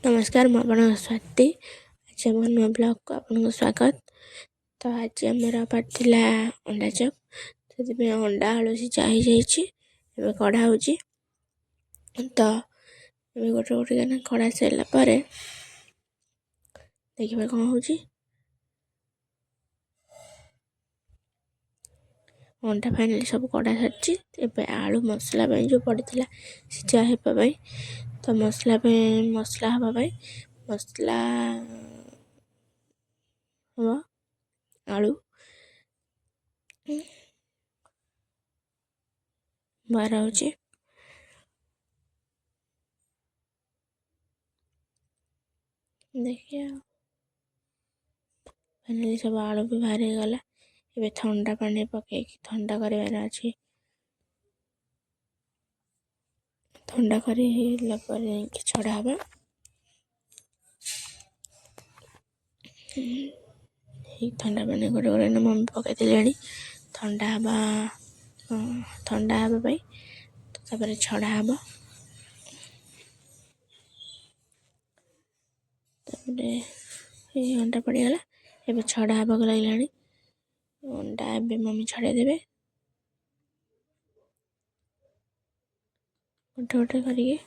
नमस्कार ମୁଁ ଆପଣଙ୍କ ସ୍ୱାତି ଆଜି ଆମ ନୂଆ ବ୍ଲଗ୍କୁ ଆପଣଙ୍କୁ ସ୍ୱାଗତ। ତ ଆଜି ଆମର ଥିଲା ଅଣ୍ଡା ଚପ୍, ସେଥିପାଇଁ ଅଣ୍ଡା ଆଳୁ ସିଝା ହେଇଯାଇଛି, ଏବେ କଢ଼ା ହେଉଛି। ତ ଏବେ ଗୋଟେ କିନା କଢ଼ା ସାରିଲା ପରେ ଦେଖିବା କ'ଣ ହେଉଛି। ଅଣ୍ଡା ଫାଇନାଲି ସବୁ କଢ଼ା ସାରିଛି। ଏବେ ଆଳୁ ମସଲା ପାଇଁ ଯେଉଁ ପଡ଼ିଥିଲା ସିଝା ହେବା ପାଇଁ, ତ ମସଲା ହେବା ପାଇଁ ମସଲା ହେବ ଆଳୁ ବରା ହେଉଛି। ଦେଖିବା ଫାଇନାଲି ସବୁ ଆଳୁ ବି ବାହାରି ହେଇଗଲା। ଏବେ ଥଣ୍ଡା ପାଣି ପକାଇକି ଥଣ୍ଡା କରିବାର ଅଛି। ଥଣ୍ଡା କରିଲା ପରେ ଯାଇକି ଛଡ଼ା ହେବ। ଏଇ ଥଣ୍ଡା ପାଣି ଗୋଟେ ମମ୍ମି ପକାଇ ଦେଲେଣି ଥଣ୍ଡା ହେବା ପାଇଁ। ତାପରେ ଛଡ଼ା ହେବ। ତାପରେ ଏଇ ଅଣ୍ଡା ପଡ଼ିଗଲା, ଏବେ ଛଡ଼ା ହେବାକୁ ଲାଗିଲାଣି। ଅଣ୍ଡା ଏବେ ମମ୍ମି ଛଡ଼େଇ ଦେବେ ଗୋଟେ କରିକି।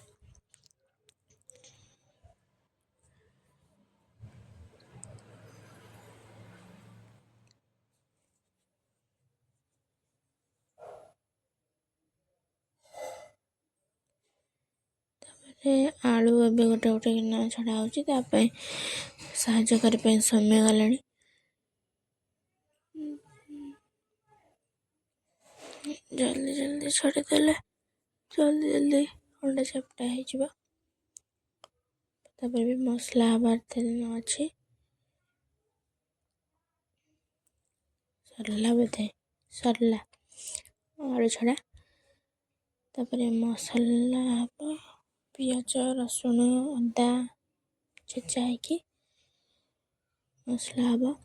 ତାପରେ ଆଳୁ ଏବେ ଗୋଟେ କିନା ଛଡ଼ା ହେଉଛି। ତା ପାଇଁ ସାହାଯ୍ୟକାରୀ ପାଇଁ ସମୟ ଗଲାଣି। ଜଲ୍ଦି ଛଡ଼େଇଦେଲେ ଜଲ୍ଦି ଅଣ୍ଡା ଚପ୍ଟା ହେଇଯିବ। ତାପରେ ବି ମସଲା ହେବାର ଅଛି। ସରିଲା ଆଳୁ ଛଡ଼ା। ତାପରେ ମସଲା ହେବ ପିଆଜ, ରସୁଣ, ଅଦା ଛେଚା ହେଇକି ମସଲା ହେବ।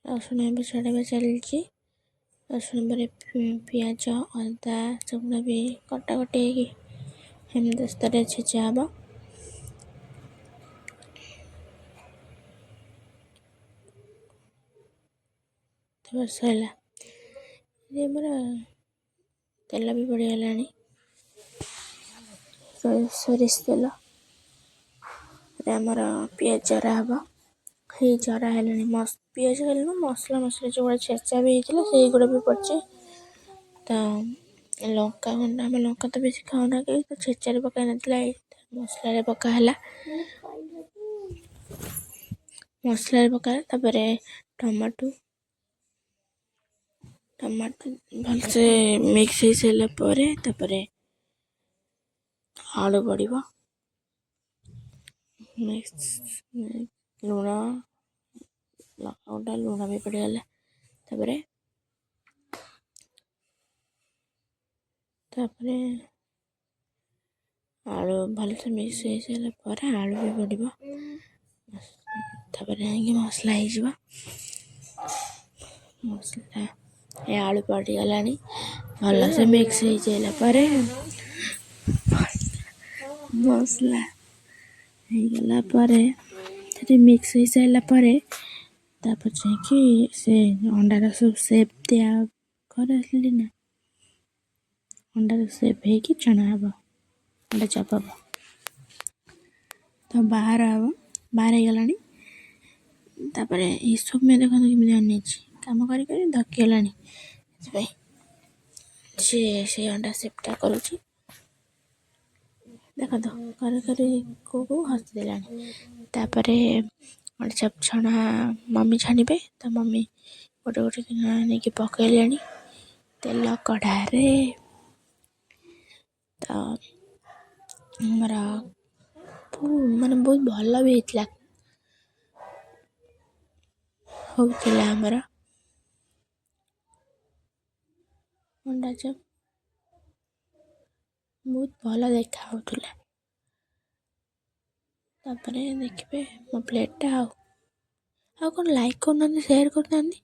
ରସୁଣ ଏବେ ଛଡ଼ାଇବା ଚାଲିଛି। ରସୁଣ ପରେ ପିଆଜ, ଅଦା ସେଗୁଡ଼ା ବି କଟାକଟି ହେଇକି ହେମଦସ୍ତାରେ ଛେଚା ହେବ। ତାପରେ ସରିଲା। ଆମର ତେଲ ବି ପଡ଼ିଗଲାଣି, ସୋରିଷ ତେଲ। ଆମର ପିଆଜ ଜରା ହେବ। ହେଇ ଜରା ହେଲାଣି। ପିଆଜ ହେଲାଣି, ମସଲା ଯେଉଁଗୁଡ଼ା ଛେଚା ବି ହେଇଥିଲା ସେଇଗୁଡ଼ା ବି ପଡ଼ିଛି। ତ ଲଙ୍କା ଗୁଣ୍ଡ, ଆମେ ଲଙ୍କା ତ ବେଶୀ ଖାଉନା କେହି, ତ ଛେଚାରେ ପକାଇ ନଥିଲା, ଏଇ ମସଲାରେ ପକା ହେଲା। ତାପରେ ଟମାଟୋ ଭଲସେ ମିକ୍ସ ହେଇସାରିଲା ପରେ ତାପରେ ଆଳୁ ପଡ଼ିବ। ଲୁଣ ବି ପଡ଼ିଗଲା। ତାପରେ ଆଳୁ ଭଲସେ ମିକ୍ସ ହେଇସାରିଲା ପରେ ଆଳୁ ବି ପଡ଼ିବ। ତାପରେ ଯାଇକି ମସଲା ହେଇଯିବ। ଏ ଆଳୁ ପଡ଼ିଗଲାଣି। ଭଲସେ ମିକ୍ସ ହେଇସାରିଲା ପରେ ମସଲା ହେଇଗଲା ପରେ ସେଠି ମିକ୍ସ ହେଇସାରିଲା ପରେ ତାପରେ ଯାଇକି ସେ ଅଣ୍ଡାର ସବୁ ସେପ୍ ଆସିଲି ନା, ଅଣ୍ଡାର ସେପ୍ ହେଇକି ଛଣା ହେବ, ଅଣ୍ଡା ଚପ୍ ହେବ। ତ ବାହାର ହେଇଗଲାଣି। ତାପରେ ଏଇ ସୌମ୍ୟ ଦେଖନ୍ତୁ କେମିତି ଅନେଇଛି, କାମ କରି ଧକିଗଲାଣି। ସେଥିପାଇଁ ସେ ଅଣ୍ଡା ସେପ୍ଟା କରୁଛି। ଦେଖନ୍ତୁ କରି କୋଉ ହସିଦେଲାଣି। ତାପରେ ଅଣ୍ଡା ଚପ୍ ଛଣା ମମ୍ମି ଛାଣିବେ। ତ ମମ୍ମି ଗୋଟେ କିନା ନେଇକି ପକାଇଲେଣି ତେଲ କଢ଼ାରେ। ତ ଆମର ବହୁତ ଭଲ ବି ହଉଥିଲା ଆମର ଅଣ୍ଡା ଚପ୍, ବହୁତ ଭଲ ଦେଖା ହଉଥିଲା। ତାପରେ ଦେଖିବେ ମୋ ପ୍ଲେଟ୍ଟା। ଆଉ କ'ଣ ଲାଇକ୍ କରୁନାହାନ୍ତି, ସେୟାର କରୁନାହାନ୍ତି।